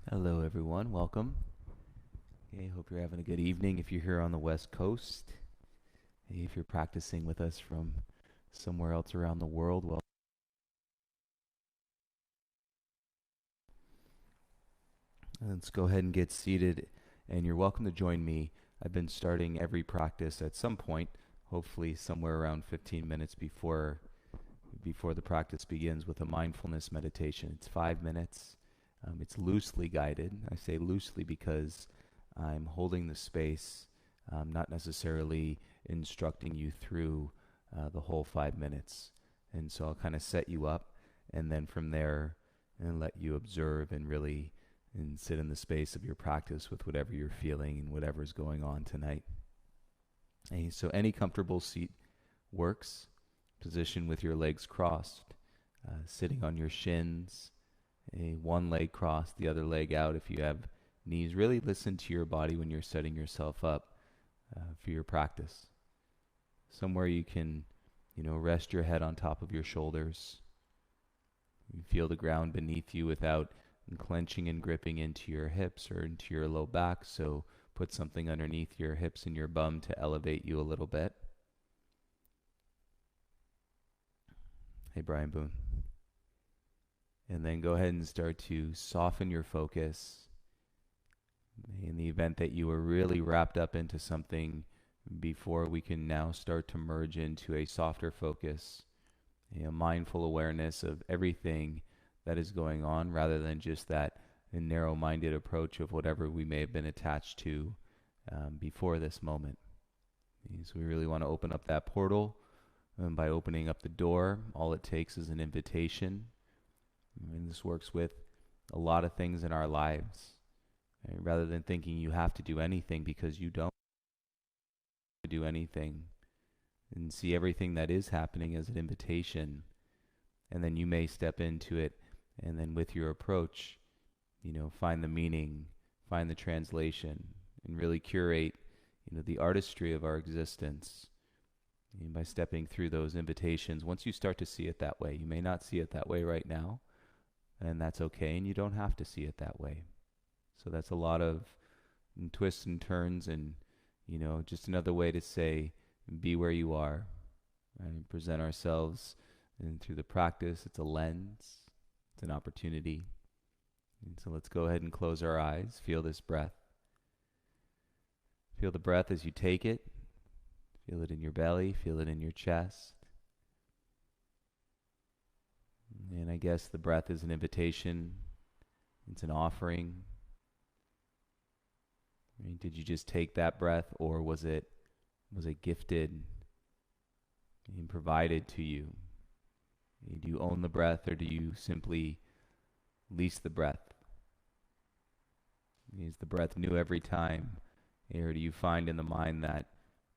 Hello, everyone. Welcome. Okay, hope you're having a good evening if you're here on the West Coast. Hey, if you're practicing with us from somewhere else around the world, well, let's go ahead and get seated. And you're welcome to join me. I've been starting every practice at some point, hopefully somewhere around 15 minutes before the practice begins with a mindfulness meditation. It's 5 minutes. It's loosely guided. I say loosely because I'm holding the space, not necessarily instructing you through the whole 5 minutes. And so I'll kind of set you up, and then from there, and let you observe and really and sit in the space of your practice with whatever you're feeling and whatever's going on tonight. And so any comfortable seat works. Position with your legs crossed, sitting on your shins, one leg crossed, the other leg out. If you have knees, really listen to your body when you're setting yourself up for your practice. Somewhere you can, rest your head on top of your shoulders. You feel the ground beneath you without clenching and gripping into your hips or into your low back. So put something underneath your hips and your bum to elevate you a little bit. Hey, Brian Boone. And then go ahead and start to soften your focus. In the event that you were really wrapped up into something before, we can now start to merge into a softer focus, a mindful awareness of everything that is going on rather than just that narrow-minded approach of whatever we may have been attached to before this moment. So we really want to open up that portal. And by opening up the door, all it takes is an invitation. And this works with a lot of things in our lives. Right? Rather than thinking you have to do anything because you don't do anything, and see everything that is happening as an invitation. And then you may step into it, and then with your approach, find the meaning, find the translation, and really curate, the artistry of our existence. And by stepping through those invitations, once you start to see it that way, you may not see it that way right now, and that's okay, and you don't have to see it that way. So that's a lot of twists and turns, and just another way to say, be where you are, right? Present ourselves, and through the practice, it's a lens, it's an opportunity. And so let's go ahead and close our eyes. Feel this breath. Feel the breath as you take it. Feel it in your belly, feel it in your chest. And I guess the breath is an invitation. It's an offering. Right? Did you just take that breath, or was it gifted and provided to you? Do you own the breath, or do you simply lease the breath? Is the breath new every time? Or do you find in the mind that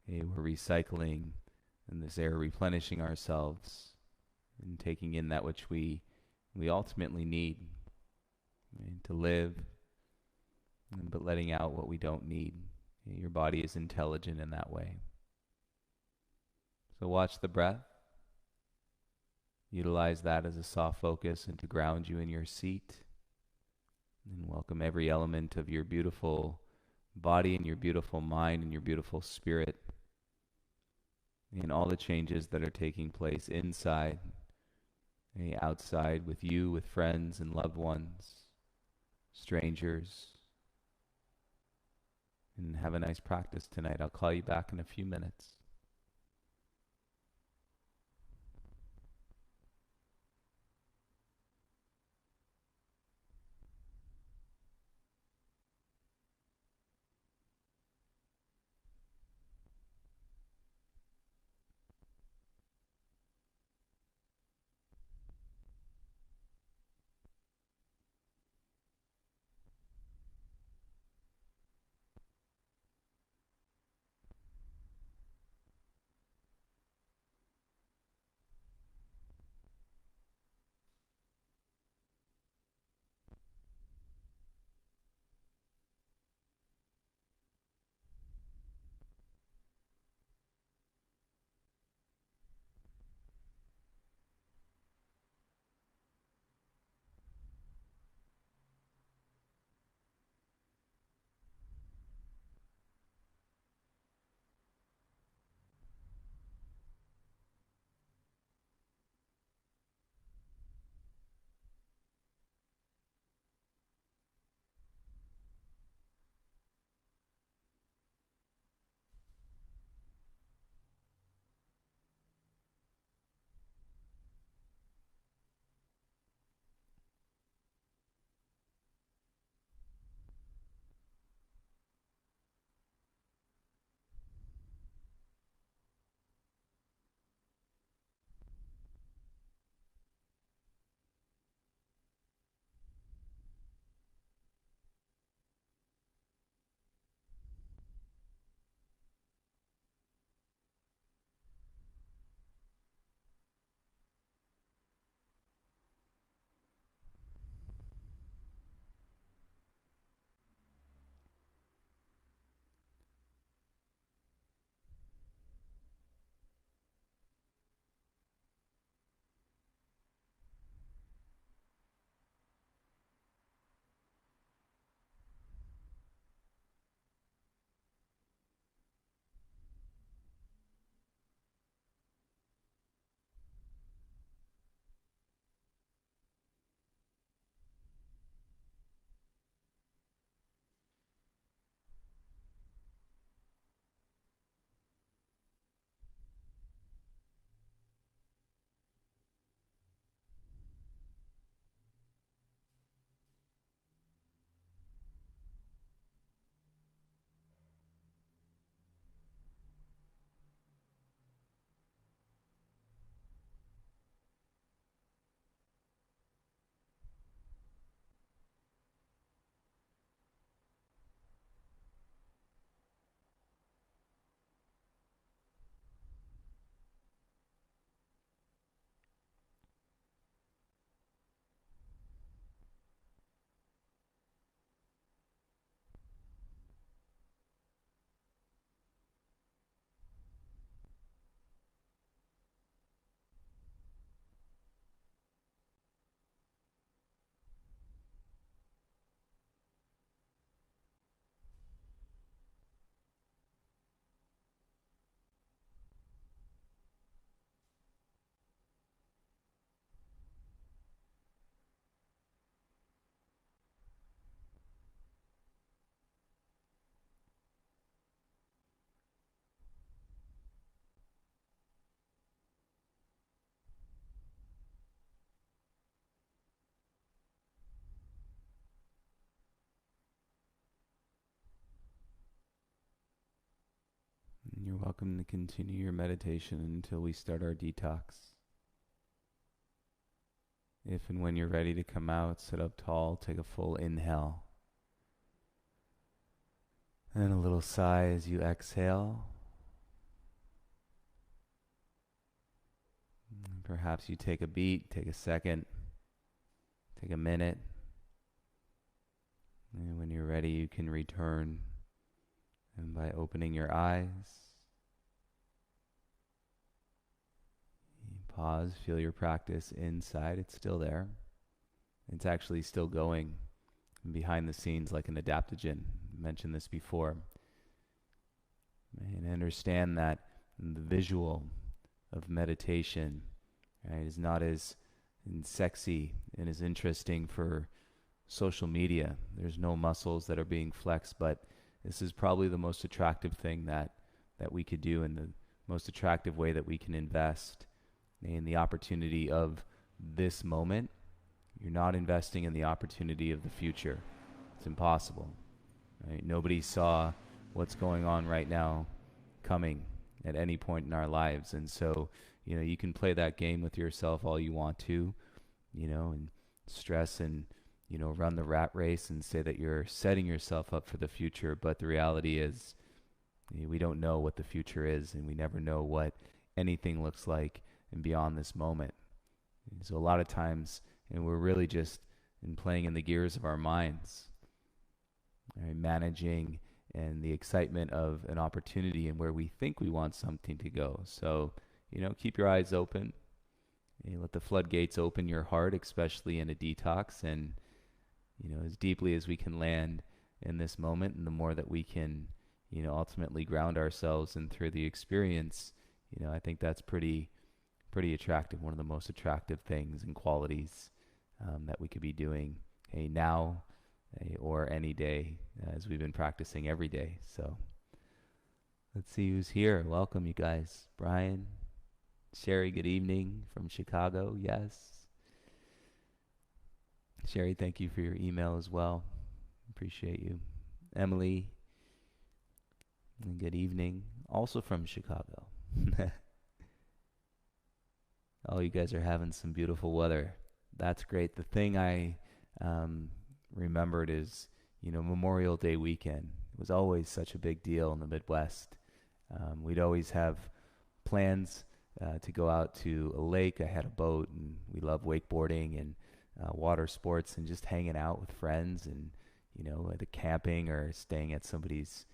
we're recycling in this air, replenishing ourselves and taking in that which we ultimately need, right, to live, but letting out what we don't need. Your body is intelligent in that way. So watch the breath. Utilize that as a soft focus and to ground you in your seat. And welcome every element of your beautiful body and your beautiful mind and your beautiful spirit, and all the changes that are taking place inside, outside, with you, with friends and loved ones, strangers. And have a nice practice tonight. I'll call you back in a few minutes. welcome to continue your meditation until we start our detox. If and when you're ready to come out, sit up tall, take a full inhale. And a little sigh as you exhale. Perhaps you take a beat, take a second, take a minute. And when you're ready, you can return. And by opening your eyes, you pause, feel your practice inside. It's still there. It's actually still going behind the scenes like an adaptogen. I mentioned this before. And understand that the visual of meditation, right, is not as sexy and as interesting for social media. There's no muscles that are being flexed, but this is probably the most attractive thing that we could do, and the most attractive way that we can invest in the opportunity of this moment. You're not investing in the opportunity of the future. It's impossible. Right? Nobody saw what's going on right now coming at any point in our lives. And so, you can play that game with yourself all you want to, and stress and, run the rat race and say that you're setting yourself up for the future. But the reality is, we don't know what the future is, and we never know what anything looks like and beyond this moment. And so a lot of times, we're really just playing in the gears of our minds, right? Managing and the excitement of an opportunity and where we think we want something to go. So, keep your eyes open. Let the floodgates open your heart, especially in a detox, and, as deeply as we can land in this moment, and the more that we can, ultimately ground ourselves and through the experience, I think that's pretty attractive. One of the most attractive things and qualities that we could be doing now or any day, as we've been practicing every day. So let's see who's here. Welcome, you guys. Brian, Sherry, good evening from Chicago. Yes. Sherry, thank you for your email as well. Appreciate you. Emily, good evening. Also from Chicago. Oh, you guys are having some beautiful weather. That's great. The thing I remembered is, Memorial Day weekend. It was always such a big deal in the Midwest. We'd always have plans to go out to a lake. I had a boat, and we love wakeboarding and water sports and just hanging out with friends and, either camping or staying at somebody's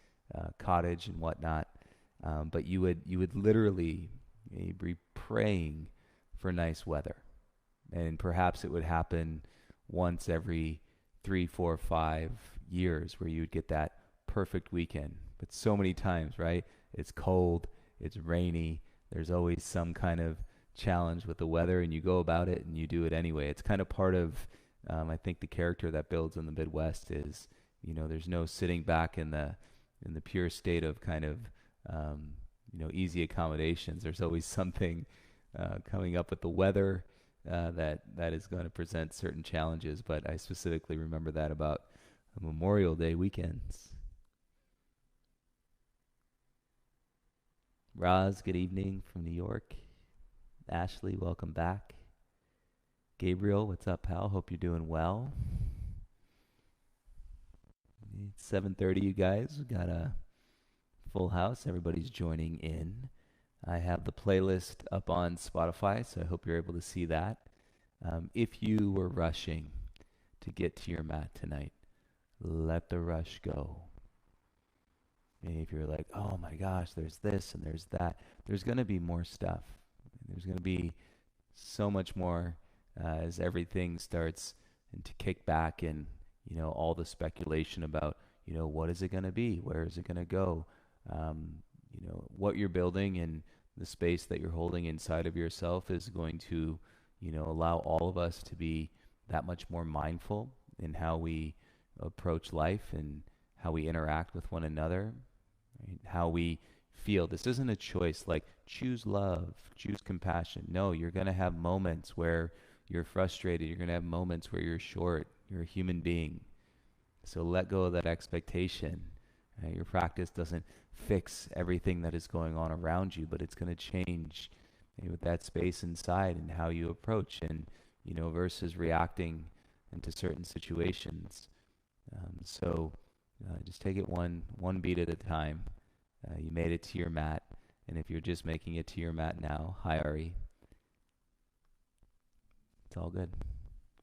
cottage and whatnot. But you would literally be praying for nice weather. And perhaps it would happen once every 3, 4, 5 years where you would get that perfect weekend. But so many times, right? It's cold, it's rainy, there's always some kind of challenge with the weather, and you go about it and you do it anyway. It's kind of part of, I think, the character that builds in the Midwest is, there's no sitting back in the pure state of kind of, easy accommodations. There's always something coming up with the weather that is going to present certain challenges. But I specifically remember that about Memorial Day weekends. Roz, good evening from New York. Ashley, welcome back. Gabriel, what's up, pal? Hope you're doing well. It's 7:30, you guys. We got a full house. Everybody's joining in. I have the playlist up on Spotify, so I hope you're able to see that. If you were rushing to get to your mat tonight, let the rush go. And if you're like, oh my gosh, there's this and there's that, there's going to be more stuff. There's going to be so much more as everything starts to kick back, and, all the speculation about, what is it going to be? Where is it going to go? What you're building and the space that you're holding inside of yourself is going to, allow all of us to be that much more mindful in how we approach life and how we interact with one another, right? How we feel. This isn't a choice like choose love, choose compassion. No, you're going to have moments where you're frustrated. You're going to have moments where you're short. You're a human being. So let go of that expectation, Your practice doesn't fix everything that is going on around you, but it's going to change with that space inside and how you approach and, versus reacting into certain situations. Just take it one beat at a time. You made it to your mat, and if you're just making it to your mat now, hi Ari, it's all good.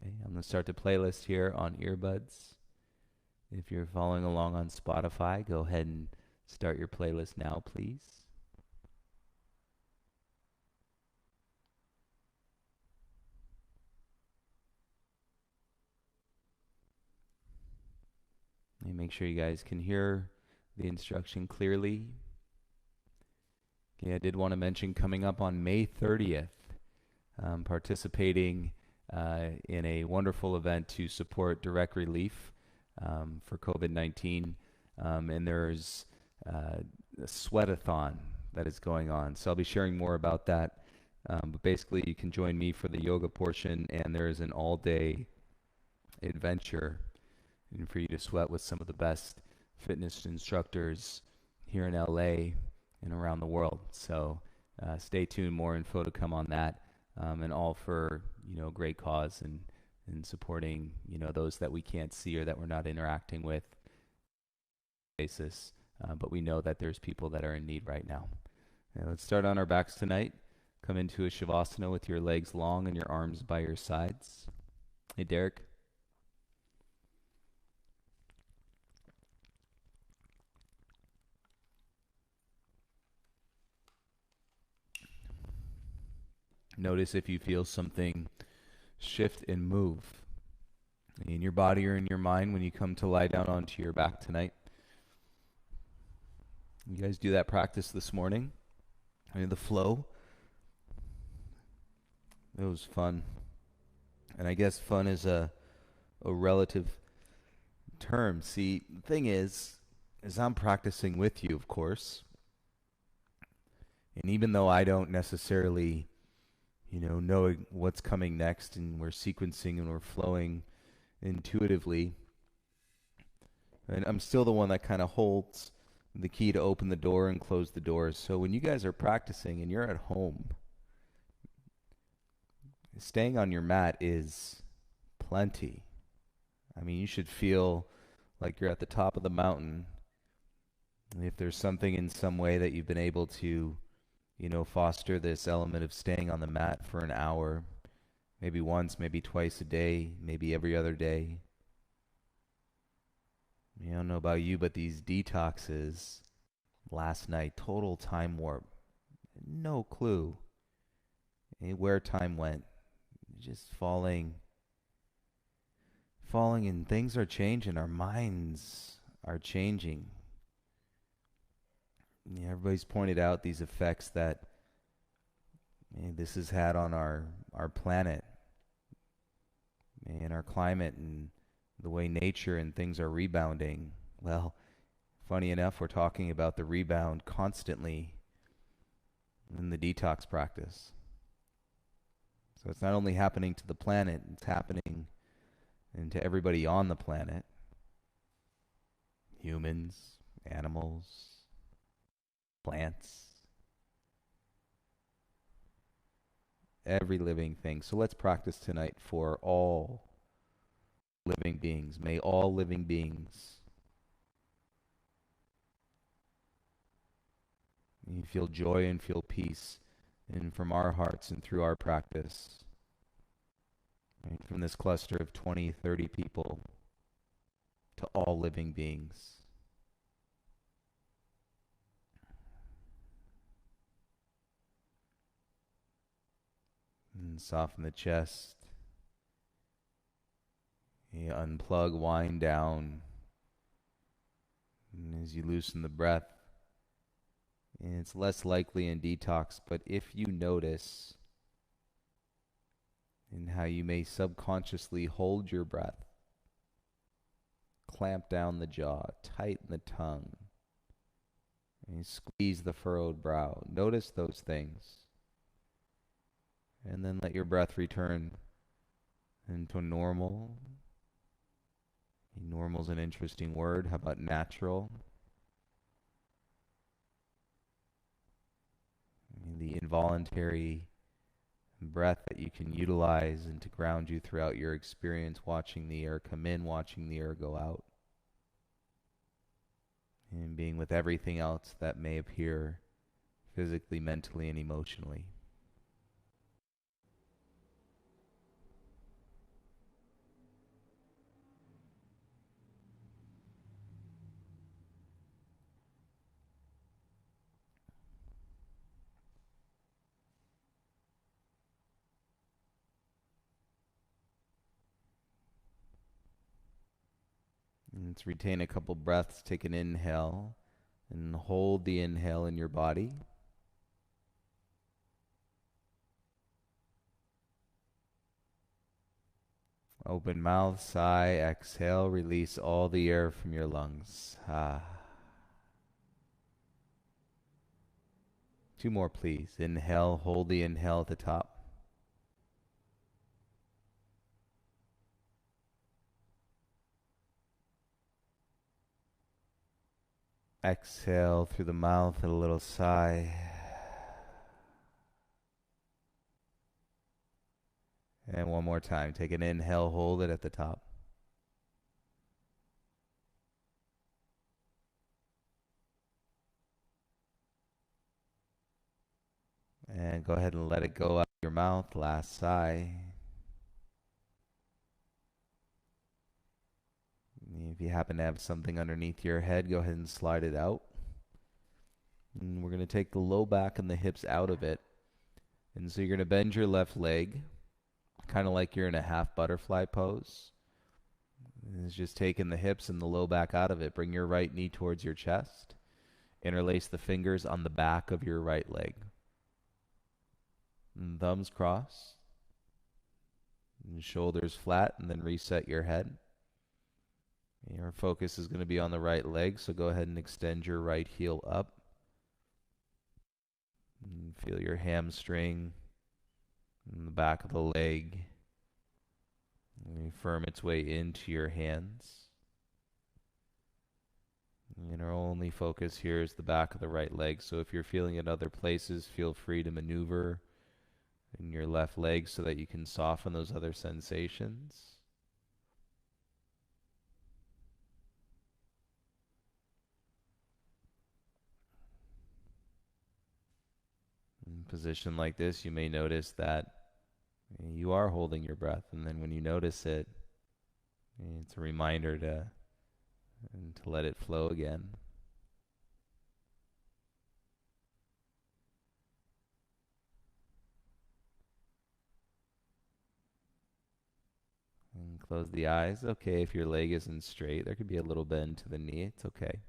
Okay, I'm gonna start the playlist here on earbuds. If you're following along on Spotify, go ahead and start your playlist now, please. And make sure you guys can hear the instruction clearly. Okay, I did want to mention coming up on May 30th, participating in a wonderful event to support direct relief for COVID-19. And there's a sweatathon that is going on. So I'll be sharing more about that. But basically, you can join me for the yoga portion, and there is an all-day adventure and for you to sweat with some of the best fitness instructors here in LA and around the world. So stay tuned, more info to come on that, and all for, great cause and supporting, those that we can't see or that we're not interacting with basis. But we know that there's people that are in need right now. Now, let's start on our backs tonight. Come into a Shavasana with your legs long and your arms by your sides. Hey, Derek. Notice if you feel something shift and move in your body or in your mind when you come to lie down onto your back tonight. You guys do that practice this morning? The flow? It was fun. And I guess fun is a relative term. See, the thing is I'm practicing with you, of course. And even though I don't necessarily know what's coming next, and we're sequencing and we're flowing intuitively, and I'm still the one that kind of holds the key to open the door and close the doors. So when you guys are practicing and you're at home, staying on your mat is plenty. I mean, you should feel like you're at the top of the mountain. If there's something in some way that you've been able to foster this element of staying on the mat for an hour, maybe once, maybe twice a day, maybe every other day. I don't know about you, but these detoxes last night, total time warp. No clue where time went. Just falling and things are changing. Our minds are changing. Everybody's pointed out these effects that this has had on our planet and our climate and the way nature and things are rebounding. Well, funny enough, we're talking about the rebound constantly in the detox practice. So it's not only happening to the planet, it's happening and to everybody on the planet. Humans, animals, plants, every living thing. So let's practice tonight for all living beings. May all living beings, you feel joy and feel peace, and from our hearts and through our practice, right, from this cluster of 20, 30 people to all living beings. And soften the chest. You unplug, wind down. And as you loosen the breath, and it's less likely in detox, but if you notice in how you may subconsciously hold your breath, clamp down the jaw, tighten the tongue, and squeeze the furrowed brow. Notice those things. And then let your breath return into normal. Normal is an interesting word. How about natural? involuntary breath that you can utilize and to ground you throughout your experience, watching the air come in, watching the air go out, and being with everything else that may appear physically, mentally, and emotionally. And let's retain a couple breaths. Take an inhale and hold the inhale in your body. Open mouth, sigh, exhale, release all the air from your lungs. Two more, please. Inhale, hold the inhale at the top. Exhale through the mouth, a little sigh. And one more time. Take an inhale, hold it at the top. And go ahead and let it go out of your mouth. Last sigh. If you happen to have something underneath your head, go ahead and slide it out. And we're going to take the low back and the hips out of it. And so you're going to bend your left leg, kind of like you're in a half butterfly pose. It's just taking the hips and the low back out of it. Bring your right knee towards your chest. Interlace the fingers on the back of your right leg. And thumbs crossed. And shoulders flat, and then reset your head. Your focus is going to be on the right leg, so go ahead and extend your right heel up. And feel your hamstring and the back of the leg. And firm its way into your hands. And our only focus here is the back of the right leg, so if you're feeling it other places, feel free to maneuver in your left leg so that you can soften those other sensations. In a position like this, you may notice that you are holding your breath, and then when you notice it, it's a reminder to let it flow again. And close the eyes. Okay, if your leg isn't straight, there could be a little bend to the knee. It's okay.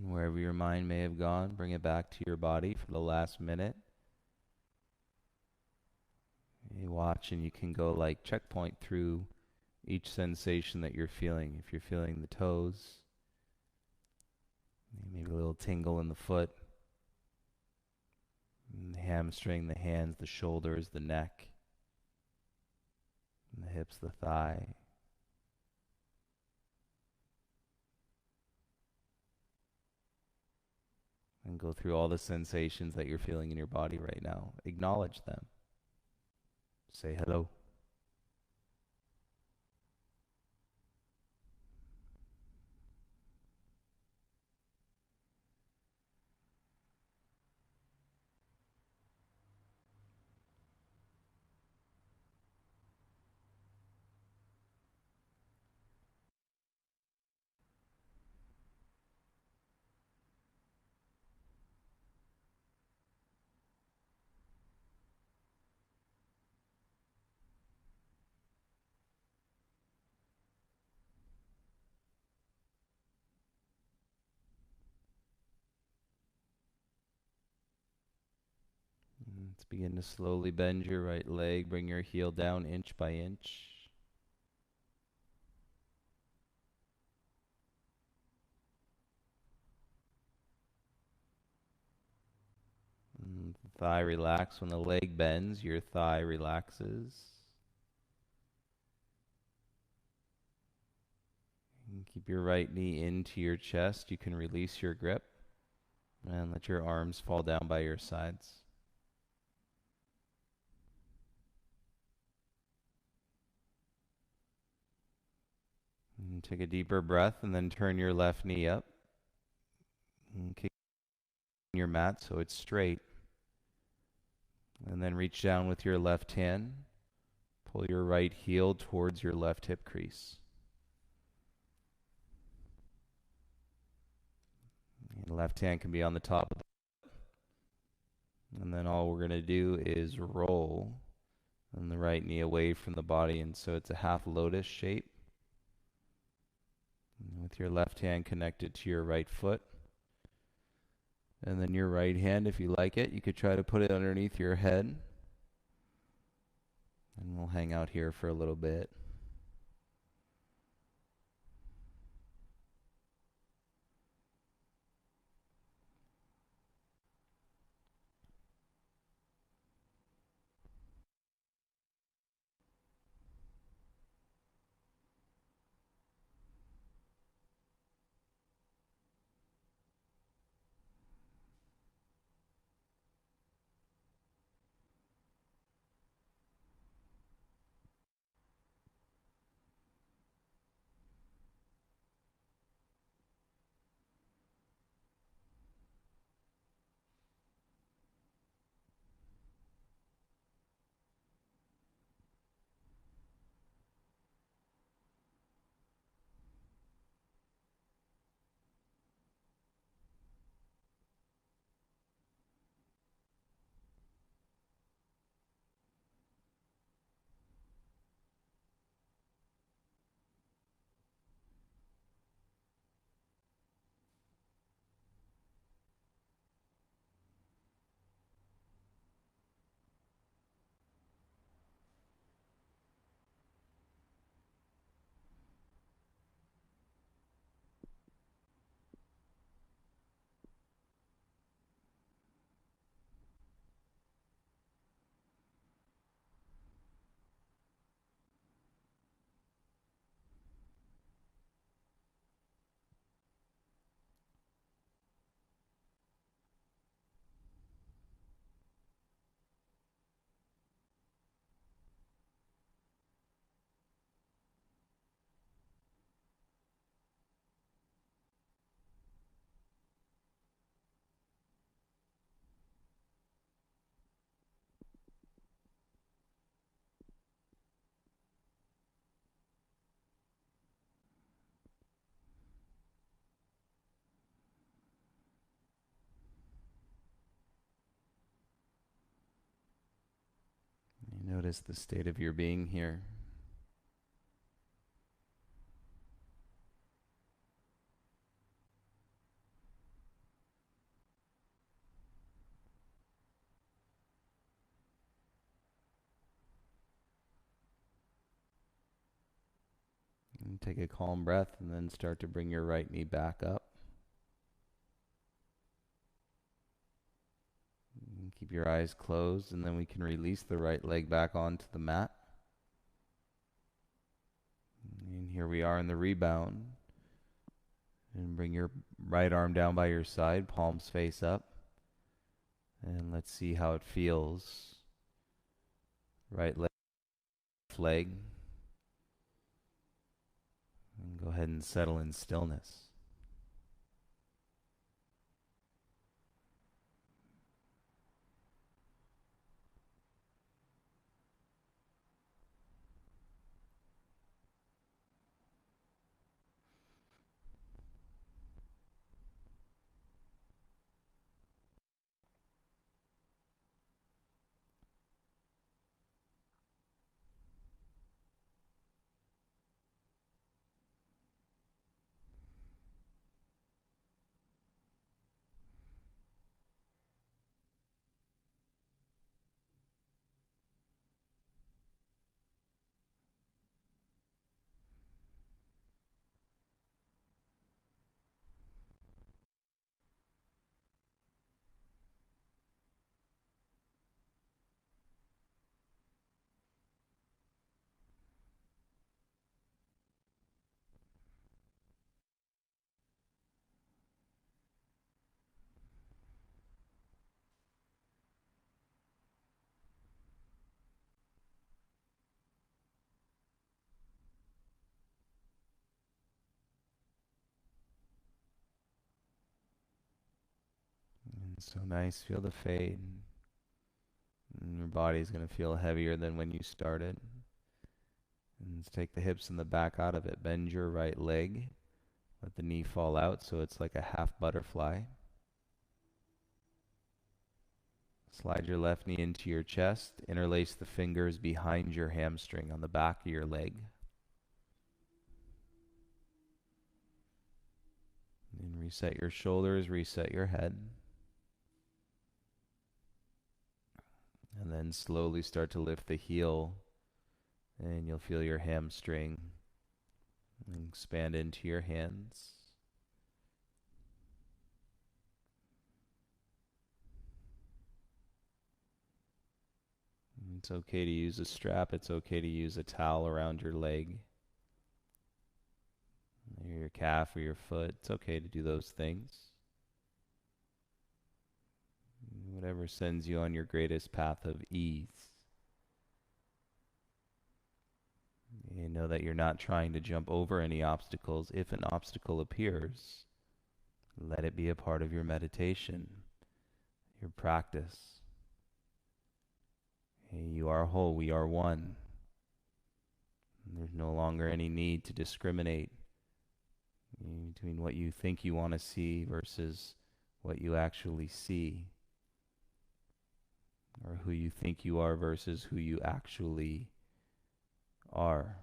Wherever your mind may have gone, bring it back to your body for the last minute. You watch and you can go like checkpoint through each sensation that you're feeling. If you're feeling the toes, maybe a little tingle in the foot, the hamstring, the hands, the shoulders, the neck, and the hips, the thigh. And go through all the sensations that you're feeling in your body right now. Acknowledge them. Say hello. Let's begin to slowly bend your right leg. Bring your heel down inch by inch. The thigh relax. When the leg bends, your thigh relaxes. And keep your right knee into your chest. You can release your grip and let your arms fall down by your sides. And take a deeper breath and then turn your left knee up. And kick your mat so it's straight. And then reach down with your left hand. Pull your right heel towards your left hip crease. And left hand can be on the top of the, and then all we're going to do is roll and the right knee away from the body, and so it's a half lotus shape. And with your left hand connected to your right foot. And then your right hand, if you like it, you could try to put it underneath your head. And we'll hang out here for a little bit. You notice the state of your being here. take a calm breath and then start to bring your right knee back up. And keep your eyes closed, and then we can release the right leg back onto the mat. And here we are in the rebound. And bring your right arm down by your side, palms face up. And let's see how it feels. Right leg, left leg. And go ahead and settle in stillness. And so nice. Feel the fade. And your body's going to feel heavier than when you started. And let's take the hips and the back out of it. Bend your right leg. Let the knee fall out so it's like a half butterfly. Slide your left knee into your chest. Interlace the fingers behind your hamstring on the back of your leg. And reset your shoulders, reset your head. And then slowly start to lift the heel. And you'll feel your hamstring expand into your hands. It's okay to use a strap. It's okay to use a towel around your leg, or your calf or your foot. It's okay to do those things. Whatever sends you on your greatest path of ease. You know that you're not trying to jump over any obstacles. If an obstacle appears, let it be a part of your meditation, your practice. You are whole, we are one. There's no longer any need to discriminate between what you think you want to see versus what you actually see, or who you think you are versus who you actually are.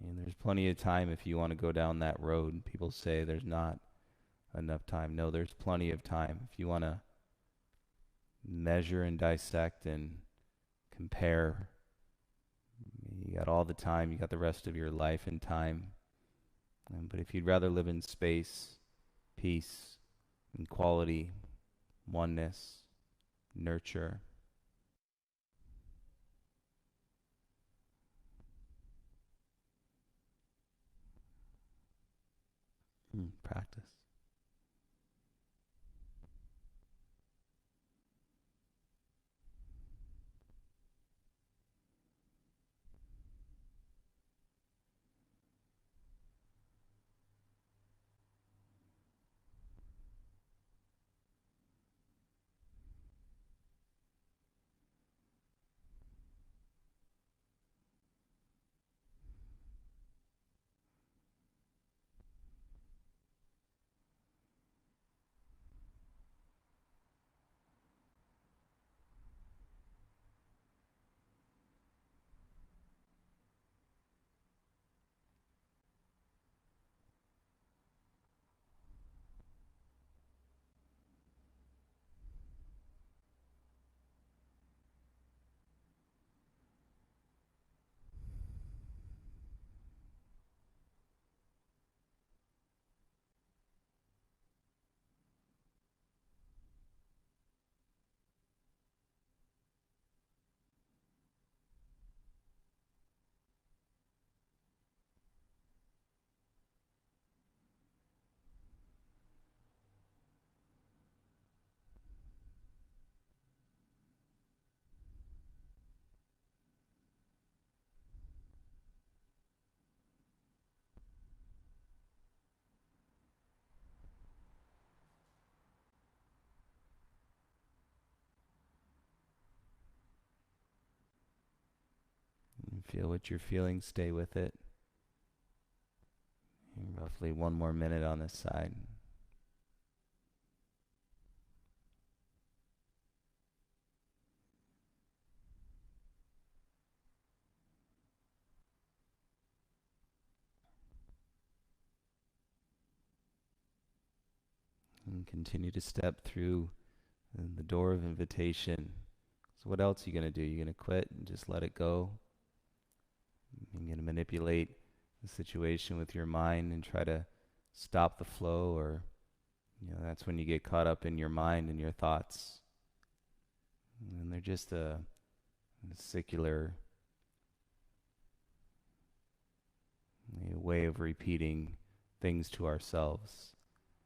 And there's plenty of time if you want to go down that road. People say there's not enough time. No, there's plenty of time. If you want to measure and dissect and compare, you got all the time. You got the rest of your life and time. But if you'd rather live in space, peace, equality, oneness, nurture, practice. Feel what you're feeling, stay with it. Roughly 1 more minute on this side. And continue to step through the door of invitation. So what else are you going to do? You're going to quit and just let it go? You're going to manipulate the situation with your mind and try to stop the flow, or that's when you get caught up in your mind and your thoughts. And they're just a secular way of repeating things to ourselves.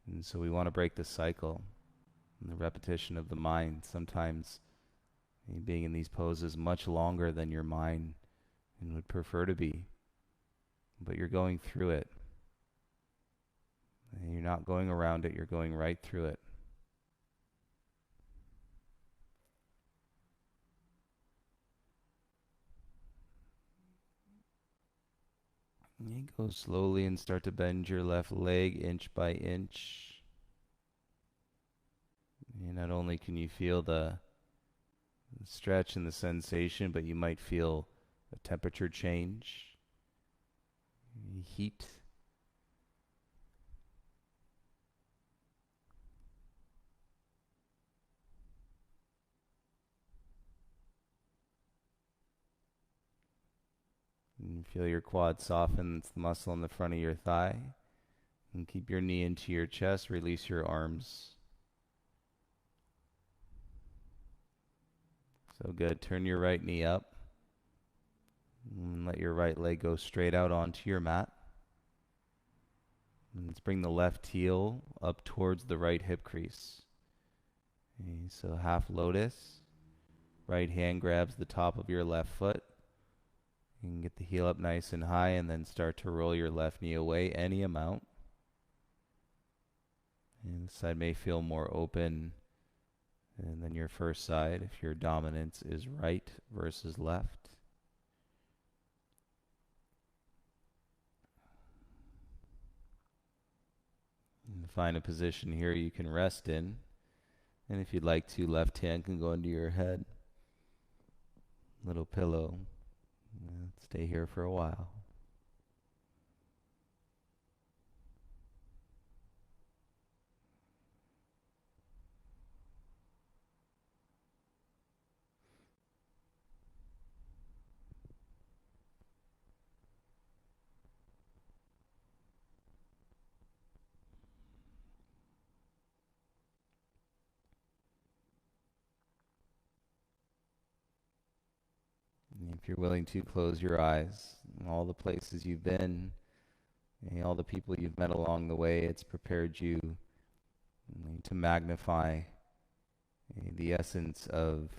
And so we want to break the cycle and the repetition of the mind. Sometimes being in these poses much longer than your mind and would prefer to be, but you're going through it. And you're not going around it, you're going right through it. And you go slowly and start to bend your left leg inch by inch. And not only can you feel the stretch and the sensation, but you might feel a temperature change, heat. And feel your quad soften. It's the muscle in the front of your thigh. And keep your knee into your chest. Release your arms. So good. Turn your right knee up. And let your right leg go straight out onto your mat. And let's bring the left heel up towards the right hip crease. Okay, so half lotus. Right hand grabs the top of your left foot. You can get the heel up nice and high and then start to roll your left knee away any amount. And the side may feel more open than your first side if your dominance is right versus left. And find a position here you can rest in. And if you'd like to, left hand can go into your head. Little pillow. Stay here for a while. If you're willing to, close your eyes. All the places you've been, all the people you've met along the way, it's prepared you to magnify the essence of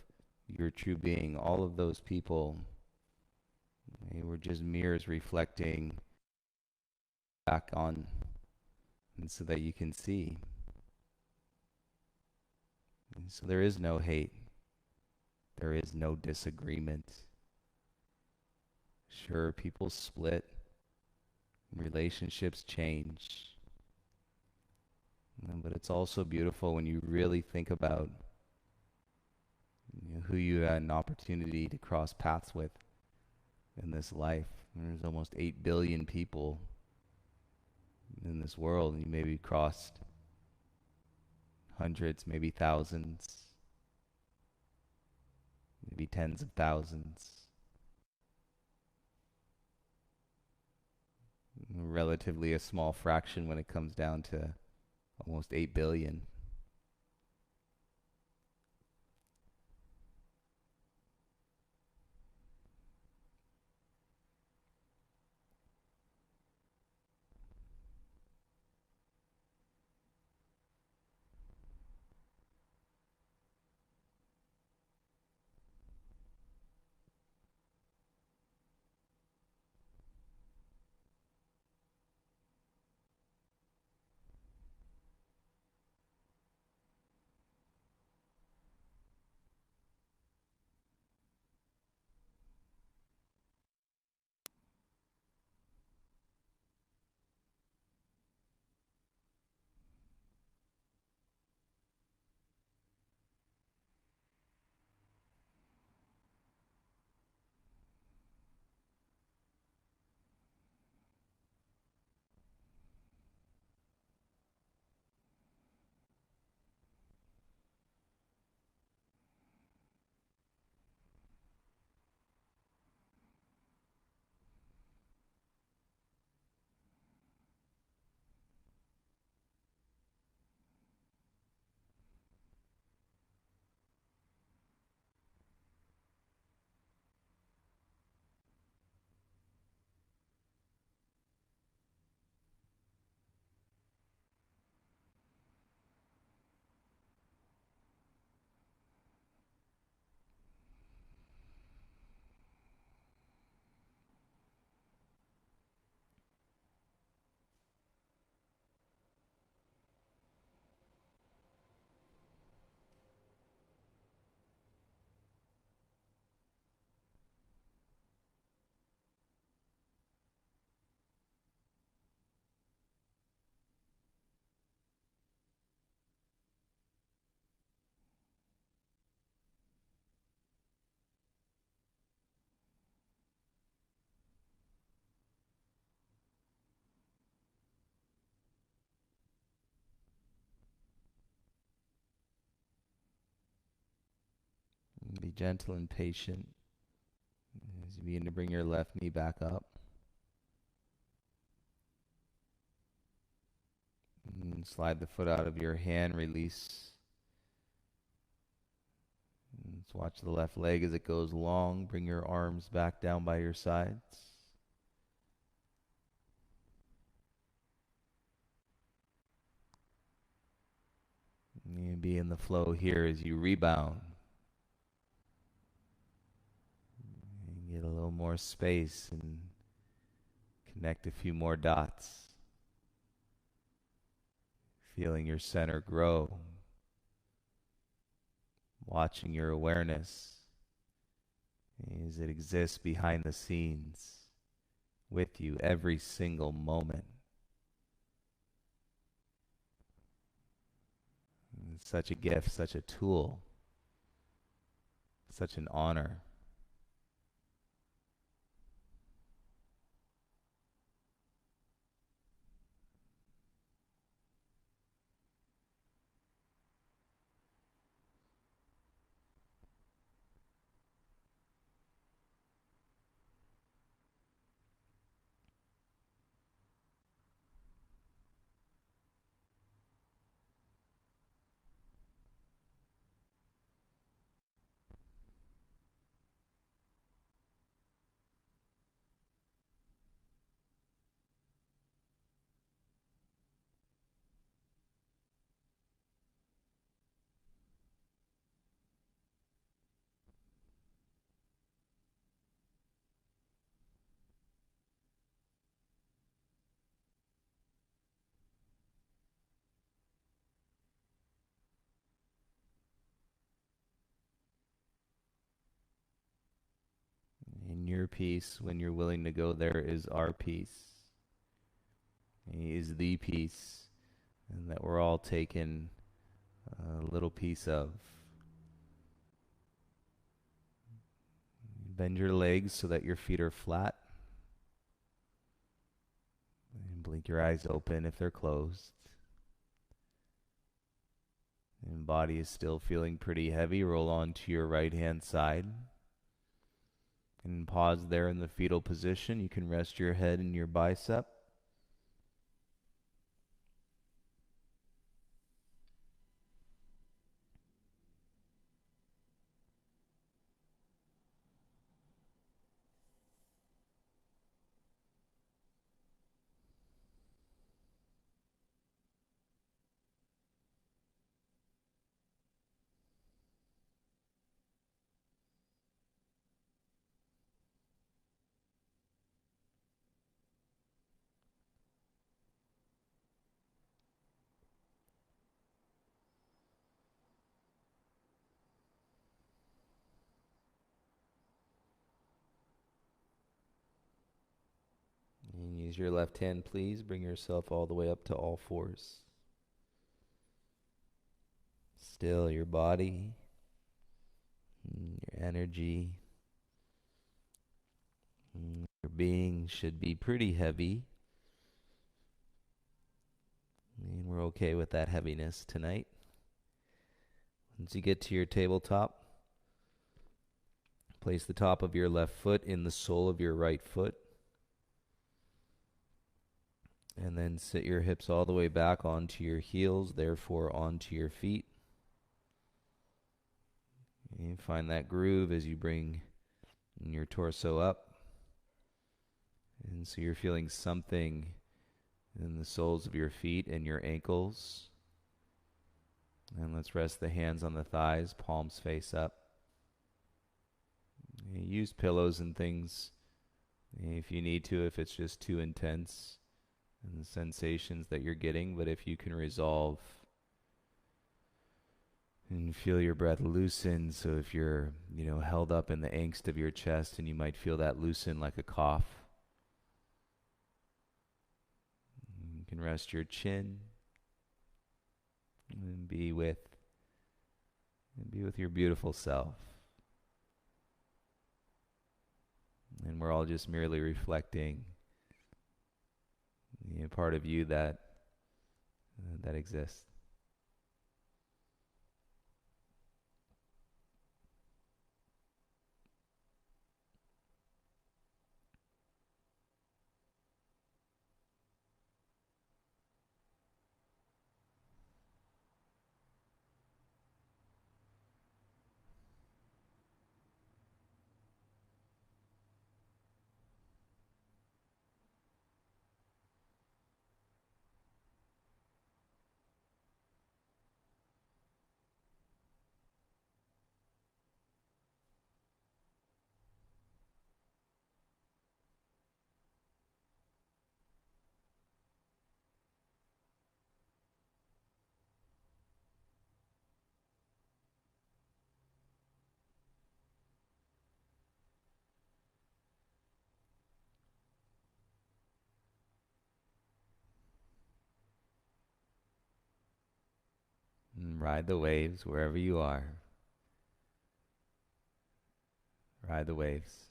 your true being. All of those people were just mirrors reflecting back on, and so that you can see. And so there is no hate. There is no disagreement. Sure, people split, relationships change, but it's also beautiful when you really think about who you had an opportunity to cross paths with in this life. There's almost 8 billion people in this world, and you maybe crossed hundreds, maybe thousands, maybe tens of thousands. Relatively a small fraction when it comes down to almost 8 billion. gentle and patient as you begin to bring your left knee back up. And slide the foot out of your hand, release. And let's watch the left leg as it goes long. Bring your arms back down by your sides. And be in the flow here as you rebound. And get a little more space and connect a few more dots. Feeling your center grow. Watching your awareness as it exists behind the scenes with you every single moment. It's such a gift, such a tool, such an honor. And your peace, when you're willing to go there, is our peace. He is the peace, and that we're all taking a little piece of. Bend your legs so that your feet are flat. And blink your eyes open if they're closed. And body is still feeling pretty heavy. Roll on to your right hand side. And pause there in the fetal position. You can rest your head in your bicep. And use your left hand, please. Bring yourself all the way up to all fours. Still your body, your energy, your being should be pretty heavy. And we're okay with that heaviness tonight. Once you get to your tabletop, place the top of your left foot in the sole of your right foot. And then sit your hips all the way back onto your heels, therefore onto your feet. And find that groove as you bring your torso up. And so you're feeling something in the soles of your feet and your ankles. And let's rest the hands on the thighs, palms face up. Use pillows and things if you need to, if it's just too intense and the sensations that you're getting. But if you can resolve and feel your breath loosen, so if you're, held up in the angst of your chest and you might feel that loosen like a cough, you can rest your chin and be with your beautiful self. And we're all just merely reflecting part of you that exists. Ride the waves wherever you are. Ride the waves.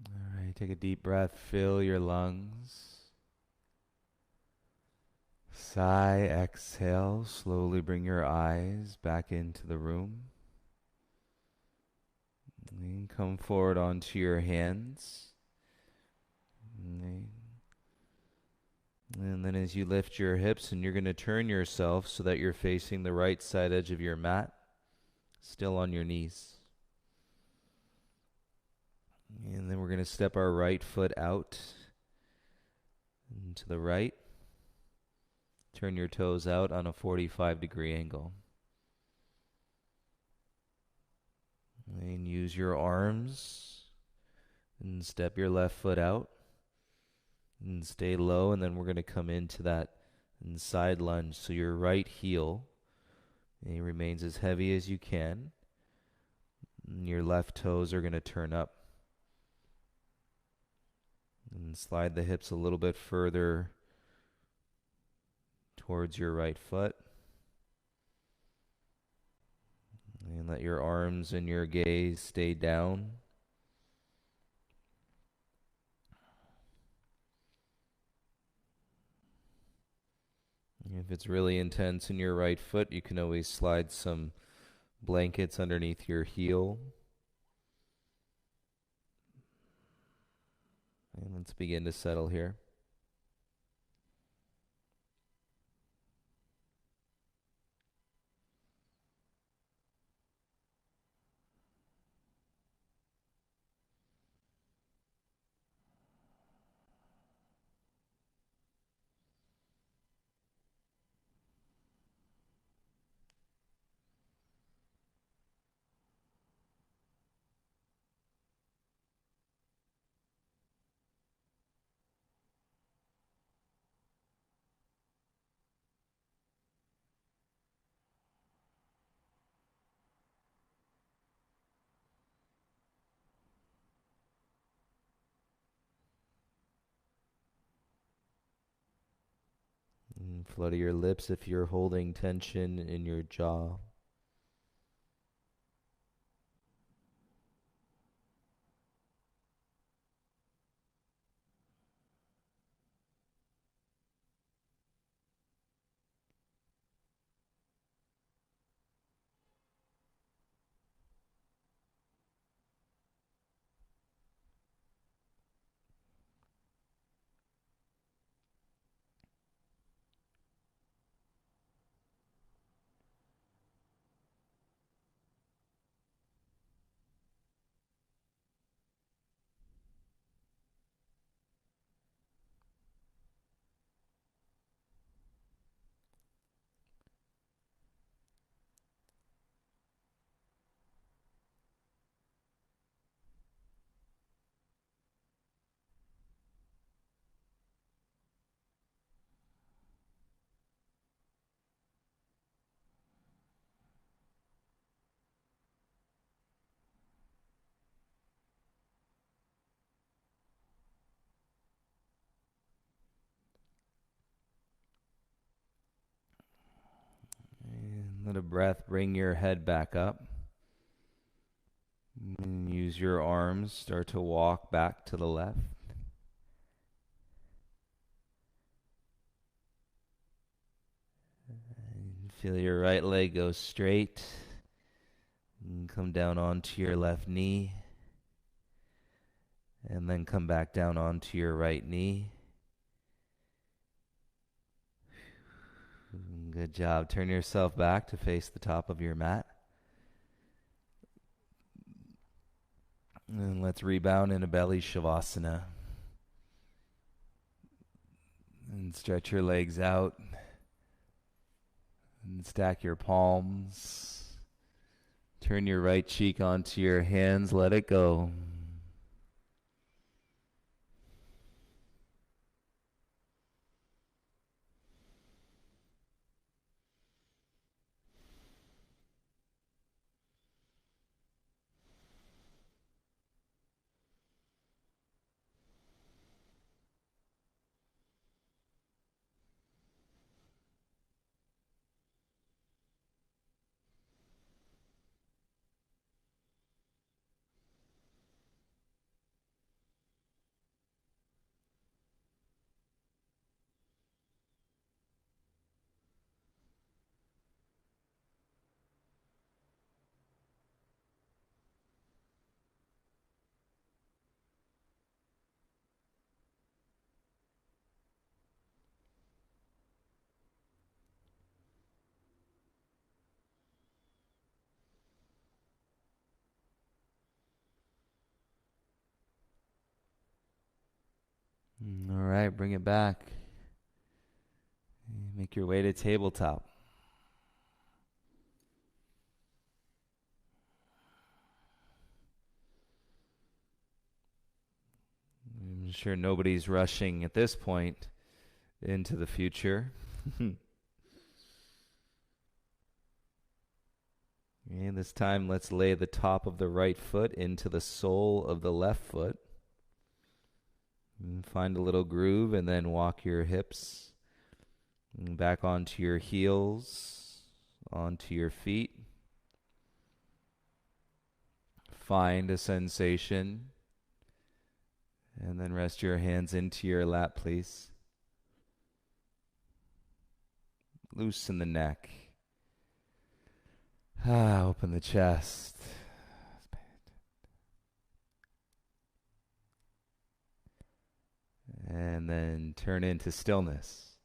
All right, take a deep breath, fill your lungs. Sigh, exhale, slowly bring your eyes back into the room. And come forward onto your hands. And then as you lift your hips, and you're going to turn yourself so that you're facing the right side edge of your mat, still on your knees. And then we're going to step our right foot out and to the right. Turn your toes out on a 45-degree angle. And use your arms and step your left foot out and stay low. And then we're going to come into that side lunge. So your right heel remains as heavy as you can. And your left toes are going to turn up. And slide the hips a little bit further towards your right foot. And let your arms and your gaze stay down. If it's really intense in your right foot, you can always slide some blankets underneath your heel. And let's begin to settle here. And flutter your lips if you're holding tension in your jaw. And let a breath bring your head back up. And use your arms, start to walk back to the left. And Feel your right leg go straight and come down onto your left knee, and then come back down onto your right knee. Good job. Turn yourself back to face the top of your mat. And let's rebound in a belly shavasana. And stretch your legs out. And stack your palms. Turn your right cheek onto your hands. Let it go. All right, bring it back. Make your way to tabletop. I'm sure nobody's rushing at this point into the future. And this time, let's lay the top of the right foot into the sole of the left foot. And find a little groove and then walk your hips back onto your heels, onto your feet. Find a sensation. And then rest your hands into your lap, please. Loosen the neck. Open the chest. And then turn into stillness.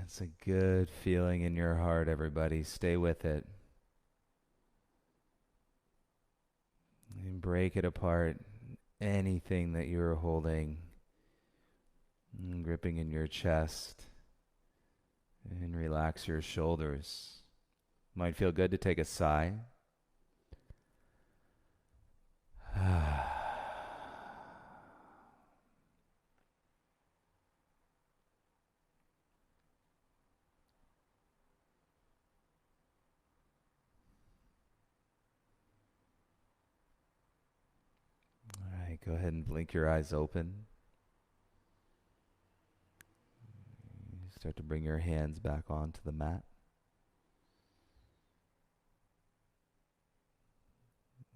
It's a good feeling in your heart, everybody. Stay with it. And break it apart. Anything that you're holding, And gripping in your chest and relax your shoulders. Might feel good to take a sigh. All right, go ahead and blink your eyes open. Start to bring your hands back onto the mat.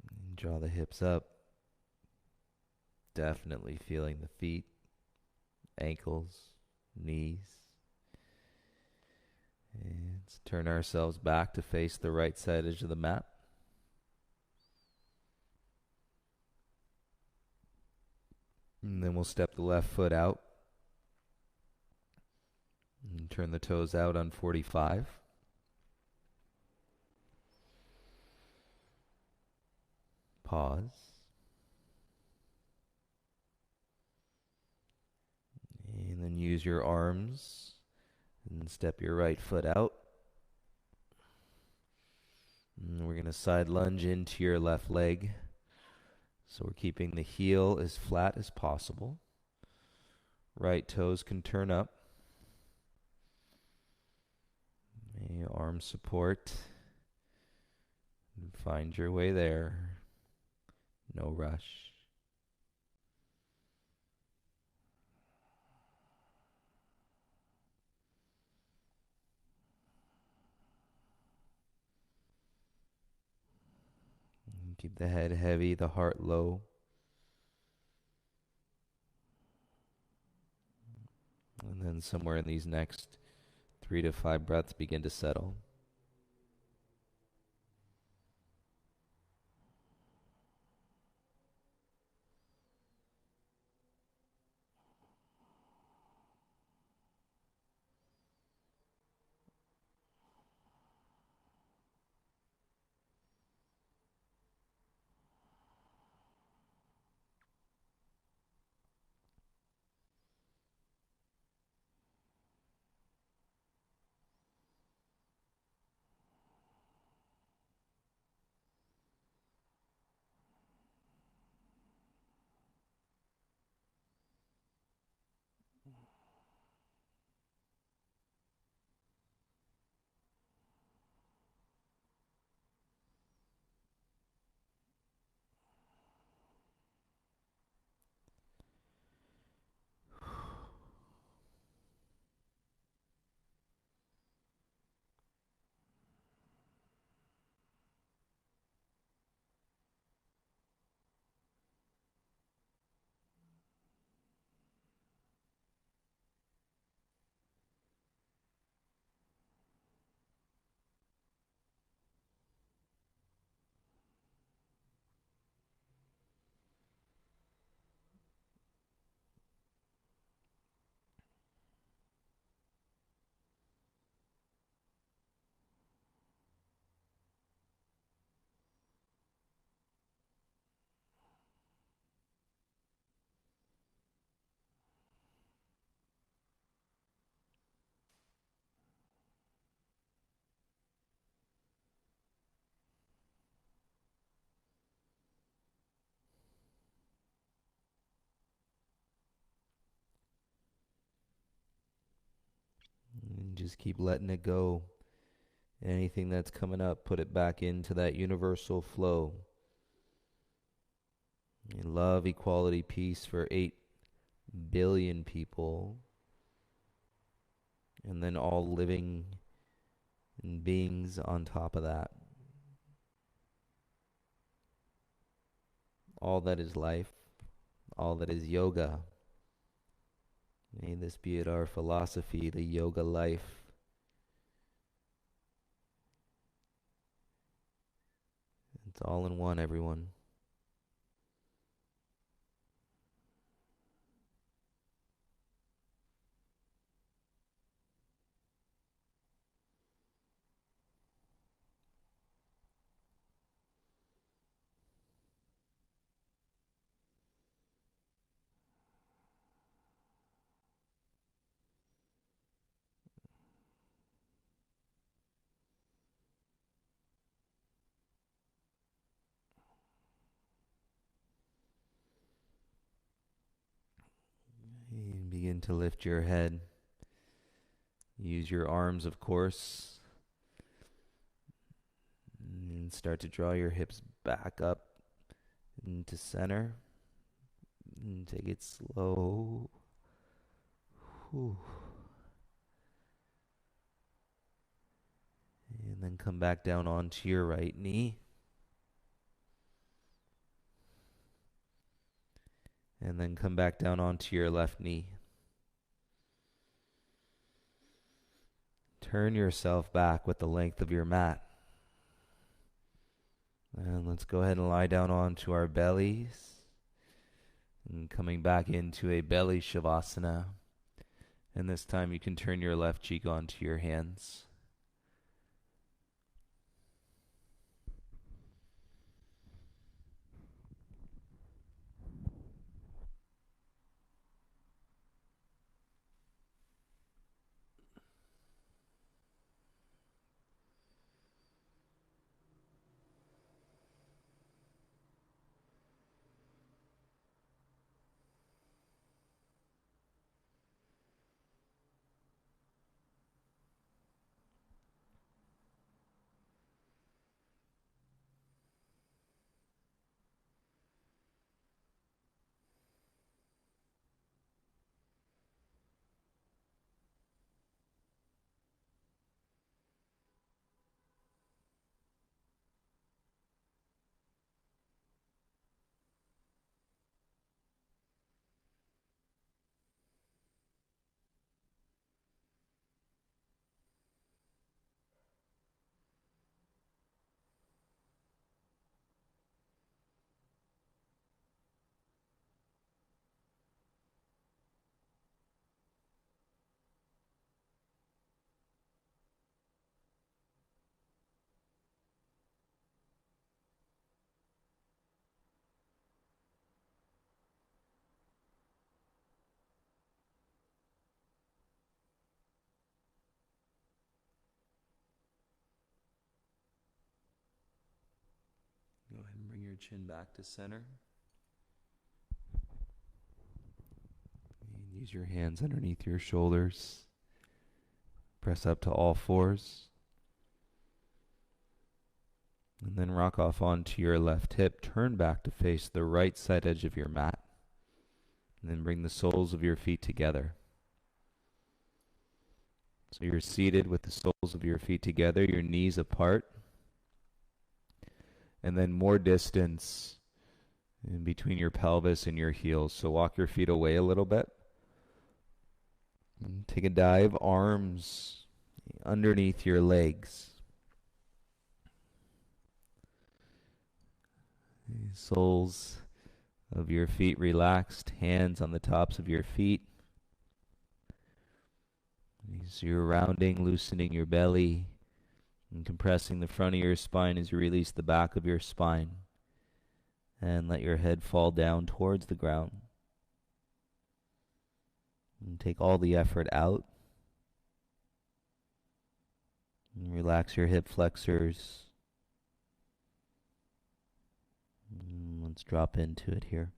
And draw the hips up. Definitely feeling the feet, ankles, knees. And let's turn ourselves back to face the right side edge of the mat. And then we'll step the left foot out. And turn the toes out on 45. Pause. And then use your arms and step your right foot out. And we're going to side lunge into your left leg. So we're keeping the heel as flat as possible. Right toes can turn up. Arm support. Find your way there. No rush. Keep the head heavy, the heart low. And then somewhere in these next 3 to 5 breaths, begin to settle. And just keep letting it go. Anything that's coming up, put it back into that universal flow. And love, equality, peace for 8 billion people. And then all living beings on top of that. All that is life, all that is yoga. May this be our philosophy, the yoga life. It's all in one, everyone. Begin to lift your head. Use your arms, of course. And start to draw your hips back up into center. And take it slow. Whew. And then come back down onto your right knee. And then come back down onto your left knee. Turn yourself back with the length of your mat. And let's go ahead and lie down onto our bellies. And coming back into a belly shavasana. And this time you can turn your left cheek onto your hands. Go ahead and bring your chin back to center. And use your hands underneath your shoulders. Press up to all fours. And then rock off onto your left hip. Turn back to face the right side edge of your mat. And then bring the soles of your feet together. So you're seated with the soles of your feet together, your knees apart. And then more distance in between your pelvis and your heels. So walk your feet away a little bit. And take a dive, arms underneath your legs. The soles of your feet relaxed, hands on the tops of your feet. So you're rounding, loosening your belly, and compressing the front of your spine as you release the back of your spine. And let your head fall down towards the ground. And take all the effort out. And relax your hip flexors. And let's drop into it here.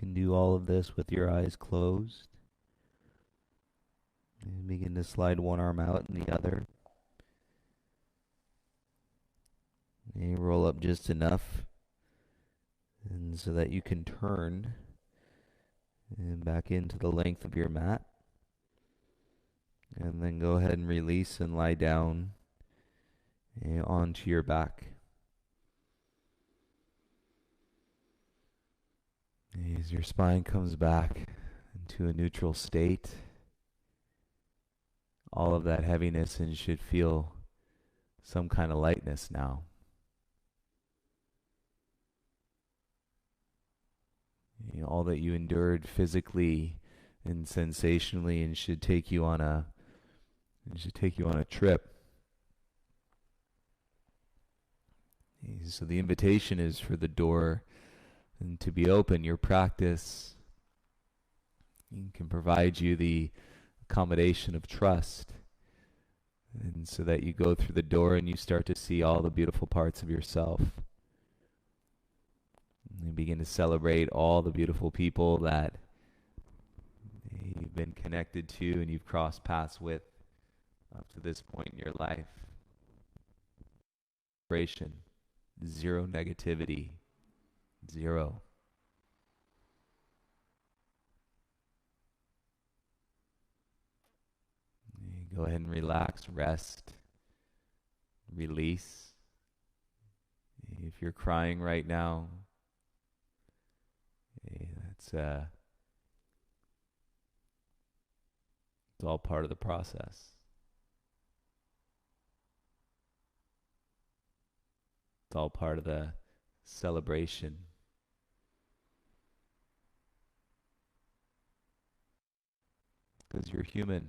can do all of this with your eyes closed. And begin to slide one arm out and the other. And you roll up just enough and so that you can turn and back into the length of your mat. And then go ahead and release and lie down onto your back. As your spine comes back into a neutral state, all of that heaviness and should feel some kind of lightness now. All that you endured physically and sensationally and should take you on a trip. So the invitation is for the door and to be open. Your practice can provide you the accommodation of trust, and so that you go through the door and you start to see all the beautiful parts of yourself. And you begin to celebrate all the beautiful people that you've been connected to and you've crossed paths with up to this point in your life. Celebration, zero negativity, zero. Go ahead and relax, rest, release. If you're crying right now, it's all part of the process. It's all part of the celebration. Because you're human.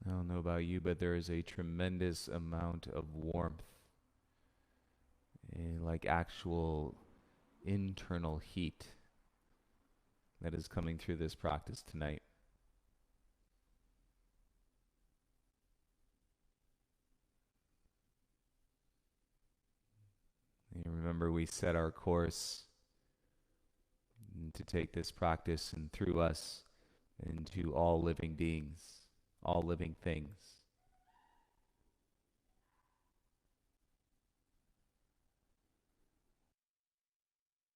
I don't know about you, but there is a tremendous amount of warmth, like actual internal heat that is coming through this practice tonight. And remember, we set our course to take this practice and through us into all living beings, all living things.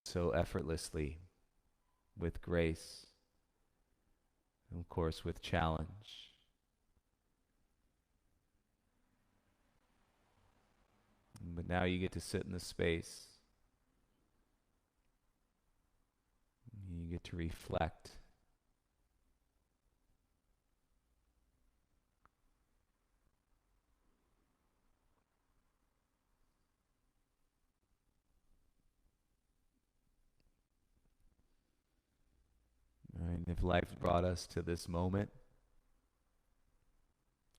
So effortlessly, with grace, and of course with challenge. But now you get to sit in the space. You get to reflect. And if life brought us to this moment,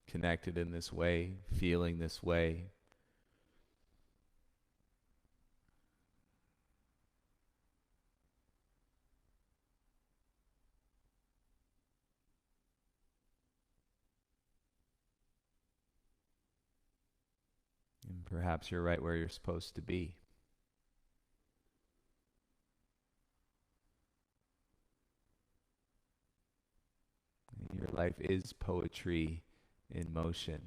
connected in this way, feeling this way, and perhaps you're right where you're supposed to be. Your life is poetry in motion.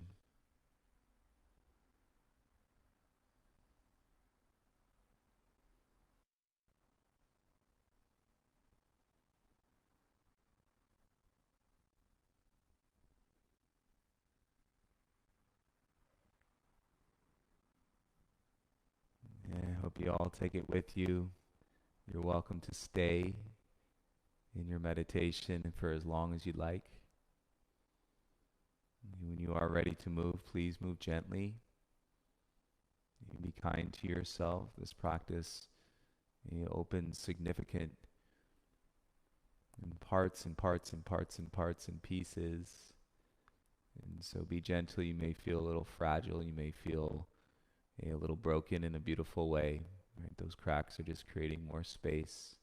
hope you all take it with you. You're welcome to stay in your meditation for as long as you'd like. When you are ready to move, please move gently. You be kind to yourself. This practice opens significant parts and parts and parts and parts and pieces. And so be gentle. You may feel a little fragile. You may feel a little broken in a beautiful way. Right? Those cracks are just creating more space.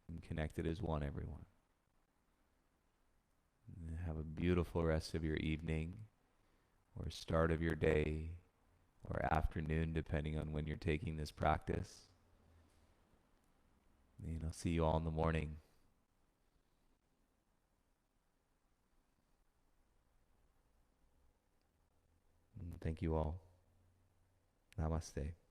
And connected as one, everyone. And have a beautiful rest of your evening or start of your day or afternoon, depending on when you're taking this practice. And I'll see you all in the morning. And thank you all. Namaste.